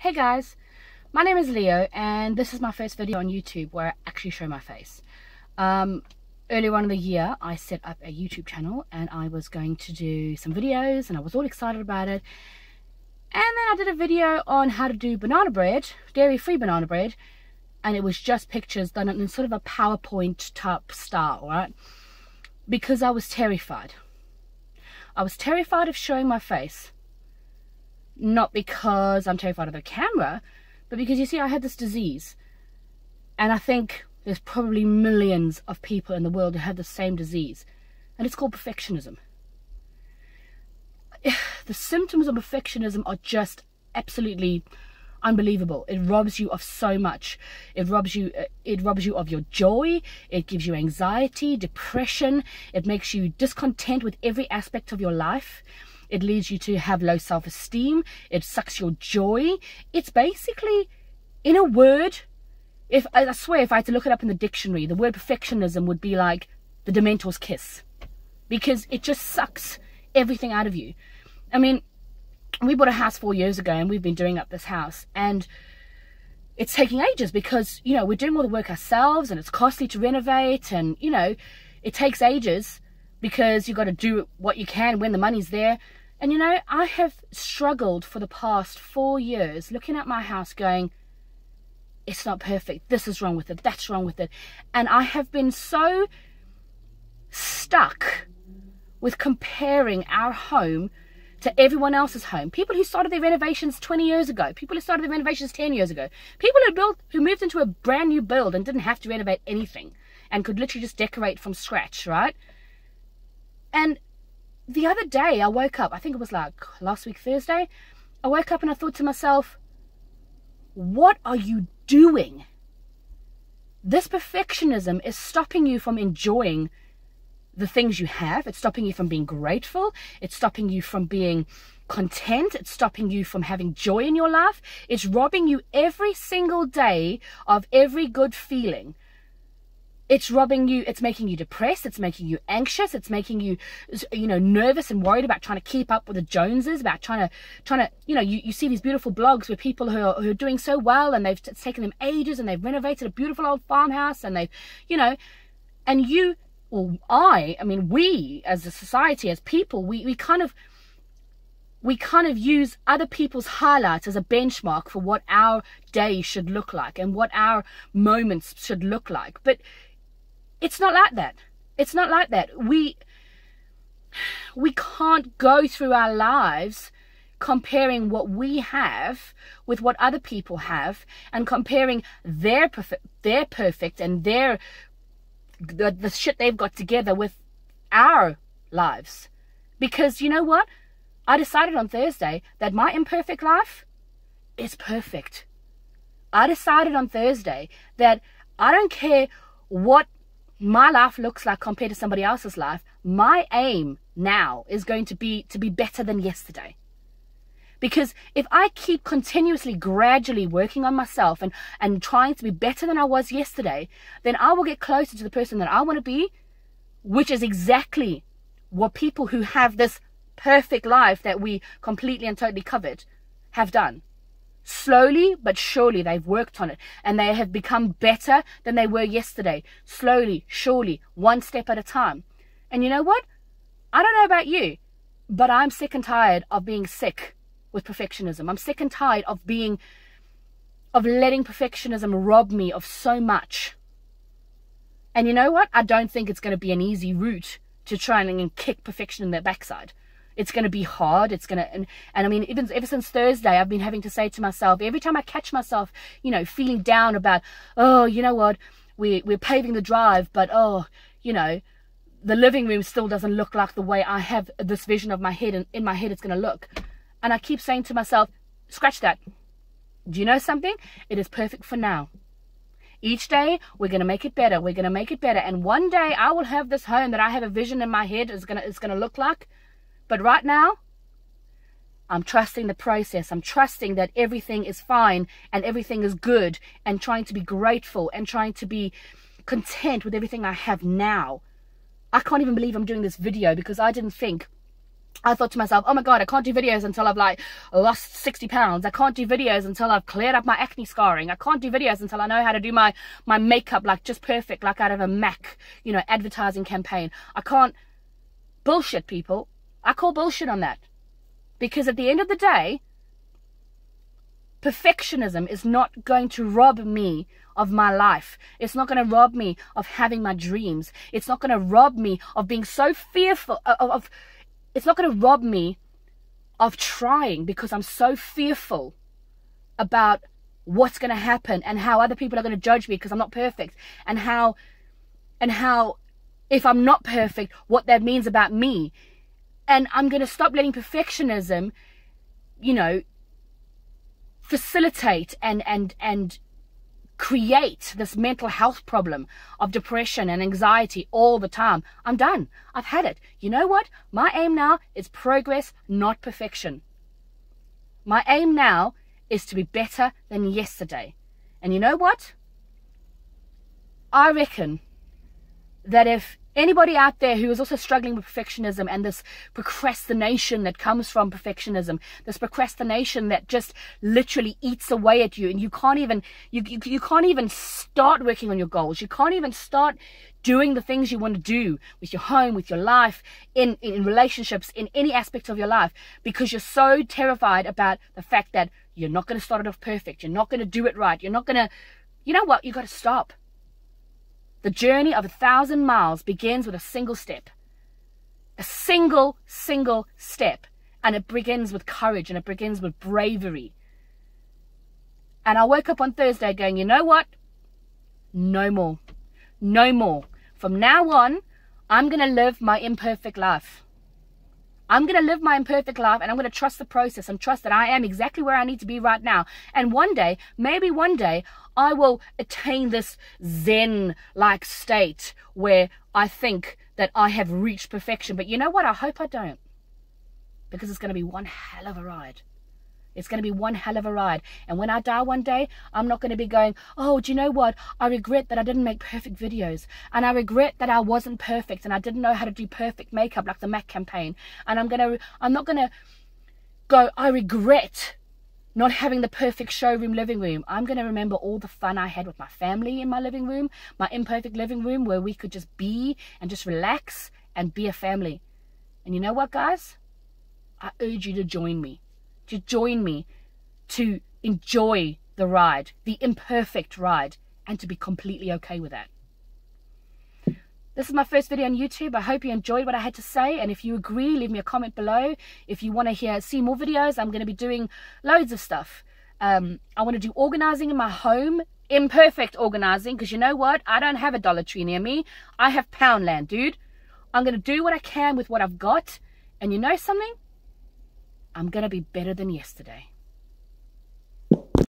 Hey guys, my name is Leo and this is my first video on YouTube where I actually show my face. Earlier on in the year I set up a YouTube channel and I was going to do some videos and I was all excited about it. And then I did a video on how to do banana bread, dairy-free banana bread, and it was just pictures done in sort of a PowerPoint type style, right? Because I was terrified. I was terrified of showing my face. Not because I'm terrified of the camera, but because, you see, I had this disease. And I think there's probably millions of people in the world who have the same disease. And it's called perfectionism. The symptoms of perfectionism are just absolutely unbelievable. It robs you of so much. It robs you of your joy. It gives you anxiety, depression. It makes you discontent with every aspect of your life. It leads you to have low self-esteem. It sucks your joy. It's basically, in a word, I swear if I had to look it up in the dictionary, the word perfectionism would be like the Dementor's kiss. Because it just sucks everything out of you. I mean, we bought a house 4 years ago and we've been doing up this house. And it's taking ages because, you know, we're doing all the work ourselves and it's costly to renovate. And, you know, it takes ages because you've got to do what you can when the money's there. And, you know, I have struggled for the past 4 years looking at my house going, it's not perfect. This is wrong with it. That's wrong with it. And I have been so stuck with comparing our home to everyone else's home. People who started their renovations 20 years ago. People who started their renovations 10 years ago. People who moved into a brand new build and didn't have to renovate anything and could literally just decorate from scratch, right? And the other day I woke up, I think it was like last week Thursday, I woke up and I thought to myself, what are you doing? This perfectionism is stopping you from enjoying the things you have. It's stopping you from being grateful. It's stopping you from being content. It's stopping you from having joy in your life. It's robbing you every single day of every good feeling. It's robbing you, it's making you depressed, it's making you anxious, it's making you, you know, nervous and worried about trying to keep up with the Joneses, about trying to, you know, you see these beautiful blogs where people who are doing so well and it's taken them ages and they've renovated a beautiful old farmhouse and they've, you know, and you, or I mean, we as a society, as people, we kind of use other people's highlights as a benchmark for what our day should look like and what our moments should look like. But it's not like that. It's not like that. We can't go through our lives comparing what we have with what other people have and comparing their perfect and the shit they've got together with our lives. Because you know what? I decided on Thursday that my imperfect life is perfect. I decided on Thursday that I don't care what my life looks like compared to somebody else's life. My aim now is going to be better than yesterday. Because if I keep continuously, gradually working on myself and trying to be better than I was yesterday, then I will get closer to the person that I want to be, which is exactly what people who have this perfect life that we completely and totally covered have done. Slowly but surely they've worked on it and they have become better than they were yesterday. Slowly, surely, one step at a time. And you know what? I don't know about you, but I'm sick and tired of being sick with perfectionism. I'm sick and tired of letting perfectionism rob me of so much. And you know what? I don't think it's going to be an easy route to try and kick perfection in their backside. It's going to be hard. It's going to, and I mean, even ever since Thursday, I've been having to say to myself, every time I catch myself, you know, feeling down about, oh, you know what, we're paving the drive, but oh, you know, the living room still doesn't look like the way I have this vision of my head, and in my head it's going to look. And I keep saying to myself, scratch that. Do you know something? It is perfect for now. Each day, we're going to make it better. We're going to make it better. And one day, I will have this home that I have a vision in my head is going to look like. But right now, I'm trusting the process. I'm trusting that everything is fine and everything is good and trying to be grateful and trying to be content with everything I have now. I can't even believe I'm doing this video because I didn't think I thought to myself, oh my God, I can't do videos until I've like lost 60 pounds. I can't do videos until I've cleared up my acne scarring. I can't do videos until I know how to do my makeup like just perfect, like out of a Mac, you know, advertising campaign. I can't. Bullshit, people. I call bullshit on that. Because at the end of the day, perfectionism is not going to rob me of my life. It's not going to rob me of having my dreams. It's not going to rob me of being so fearful of it's not going to rob me of trying because I'm so fearful about what's going to happen and how other people are going to judge me because I'm not perfect, and how if I'm not perfect, what that means about me. And I'm going to stop letting perfectionism, you know, facilitate and create this mental health problem of depression and anxiety all the time. I'm done. I've had it. You know what? My aim now is progress, not perfection. My aim now is to be better than yesterday. And you know what? I reckon that if anybody out there who is also struggling with perfectionism and this procrastination that comes from perfectionism, this procrastination that just literally eats away at you, and you can't even you can't even start working on your goals. You can't even start doing the things you want to do with your home, with your life, in relationships, in any aspect of your life, because you're so terrified about the fact that you're not going to start it off perfect. You're not going to do it right. You're not going to, you know what? You got to stop. The journey of 1,000 miles begins with a single step. A single step. And it begins with courage, and it begins with bravery. And I woke up on Thursday going, you know what? No more. No more. From now on, I'm going to live my imperfect life. I'm going to live my imperfect life, and I'm going to trust the process and trust that I am exactly where I need to be right now. And one day, maybe one day, I will attain this Zen-like state where I think that I have reached perfection. But you know what? I hope I don't. Because it's going to be one hell of a ride. It's going to be one hell of a ride. And when I die one day, I'm not going to be going, oh, do you know what? I regret that I didn't make perfect videos. And I regret that I wasn't perfect and I didn't know how to do perfect makeup like the MAC campaign. And I'm not going to go, I regret not having the perfect showroom living room. I'm going to remember all the fun I had with my family in my living room, my imperfect living room where we could just be and just relax and be a family. And you know what, guys? I urge you to join me. To join me to enjoy the ride, the imperfect ride, and to be completely okay with that. This is my first video on YouTube. I hope you enjoyed what I had to say, and if you agree, leave me a comment below. If you want to see more videos, I'm going to be doing loads of stuff. I want to do organizing in my home, imperfect organizing, because you know what? I don't have a Dollar Tree near me. I have Poundland, dude. I'm going to do what I can with what I've got, and you know something? I'm going to be better than yesterday.